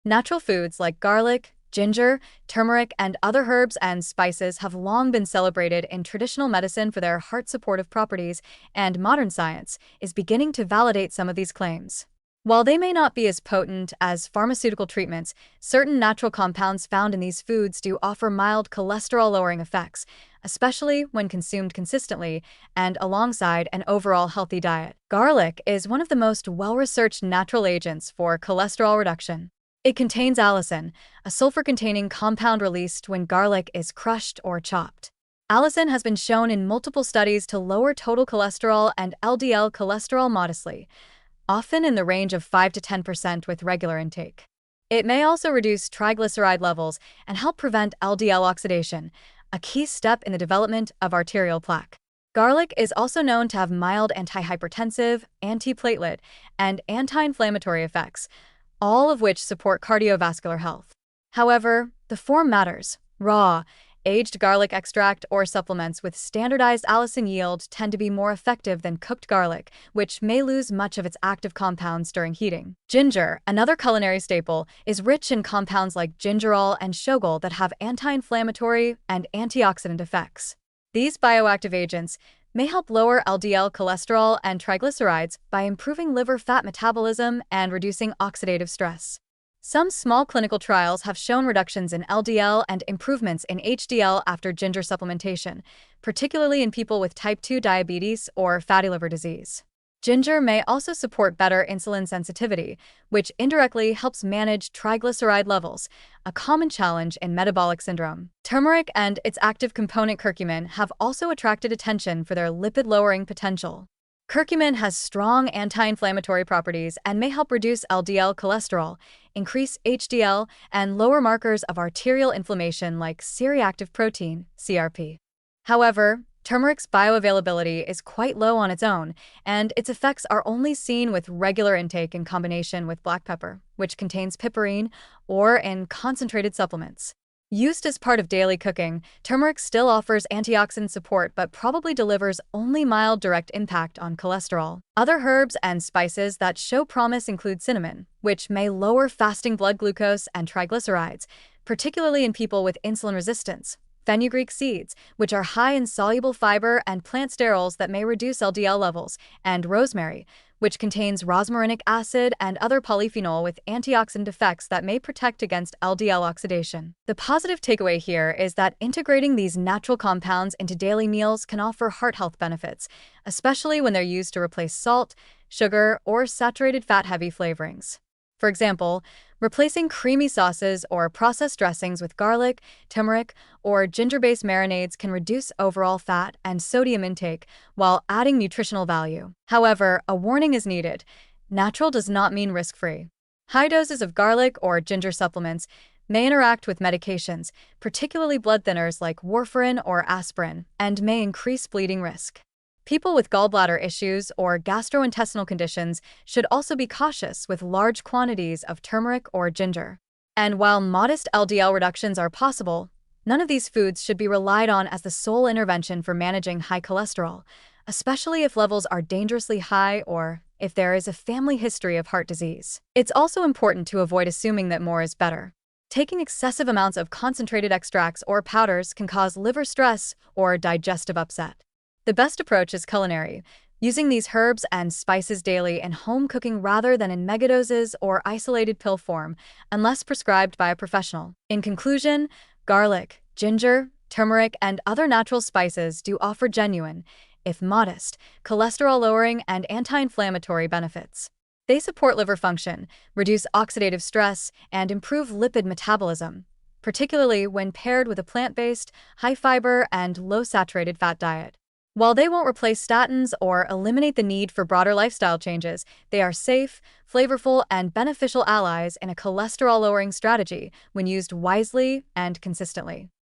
Natural foods like garlic, ginger, turmeric, and other herbs and spices have long been celebrated in traditional medicine for their heart-supportive properties, and modern science is beginning to validate some of these claims. While they may not be as potent as pharmaceutical treatments, certain natural compounds found in these foods do offer mild cholesterol-lowering effects, especially when consumed consistently and alongside an overall healthy diet. Garlic is one of the most well-researched natural agents for cholesterol reduction. It contains allicin, a sulfur-containing compound released when garlic is crushed or chopped. Allicin has been shown in multiple studies to lower total cholesterol and LDL cholesterol modestly, often in the range of 5 to 10% with regular intake. It may also reduce triglyceride levels and help prevent LDL oxidation, a key step in the development of arterial plaque. Garlic is also known to have mild antihypertensive, antiplatelet, and anti-inflammatory effects, all of which support cardiovascular health. However, the form matters. Raw, aged garlic extract or supplements with standardized allicin yield tend to be more effective than cooked garlic, which may lose much of its active compounds during heating. Ginger, another culinary staple, is rich in compounds like gingerol and shogal that have anti-inflammatory and antioxidant effects. These bioactive agents may help lower LDL cholesterol and triglycerides by improving liver fat metabolism and reducing oxidative stress. Some small clinical trials have shown reductions in LDL and improvements in HDL after ginger supplementation, particularly in people with type 2 diabetes or fatty liver disease. Ginger may also support better insulin sensitivity, which indirectly helps manage triglyceride levels, a common challenge in metabolic syndrome. Turmeric and its active component curcumin have also attracted attention for their lipid-lowering potential. Curcumin has strong anti-inflammatory properties and may help reduce LDL cholesterol, increase HDL, and lower markers of arterial inflammation like C-reactive protein, CRP. However, turmeric's bioavailability is quite low on its own, and its effects are only seen with regular intake in combination with black pepper, which contains piperine, or in concentrated supplements. Used as part of daily cooking, turmeric still offers antioxidant support but probably delivers only mild direct impact on cholesterol. Other herbs and spices that show promise include cinnamon, which may lower fasting blood glucose and triglycerides, particularly in people with insulin resistance. Fenugreek seeds, which are high in soluble fiber and plant sterols that may reduce LDL levels, and rosemary, which contains rosmarinic acid and other polyphenol with antioxidant effects that may protect against LDL oxidation. The positive takeaway here is that integrating these natural compounds into daily meals can offer heart health benefits, especially when they're used to replace salt, sugar, or saturated fat-heavy flavorings. For example, replacing creamy sauces or processed dressings with garlic, turmeric, or ginger-based marinades can reduce overall fat and sodium intake while adding nutritional value. However, a warning is needed. Natural does not mean risk-free. High doses of garlic or ginger supplements may interact with medications, particularly blood thinners like warfarin or aspirin, and may increase bleeding risk. People with gallbladder issues or gastrointestinal conditions should also be cautious with large quantities of turmeric or ginger. And while modest LDL reductions are possible, none of these foods should be relied on as the sole intervention for managing high cholesterol, especially if levels are dangerously high or if there is a family history of heart disease. It's also important to avoid assuming that more is better. Taking excessive amounts of concentrated extracts or powders can cause liver stress or digestive upset. The best approach is culinary, using these herbs and spices daily in home cooking rather than in megadoses or isolated pill form, unless prescribed by a professional. In conclusion, garlic, ginger, turmeric, and other natural spices do offer genuine, if modest, cholesterol-lowering and anti-inflammatory benefits. They support liver function, reduce oxidative stress, and improve lipid metabolism, particularly when paired with a plant-based, high-fiber, and low-saturated fat diet. While they won't replace statins or eliminate the need for broader lifestyle changes, they are safe, flavorful, and beneficial allies in a cholesterol-lowering strategy when used wisely and consistently.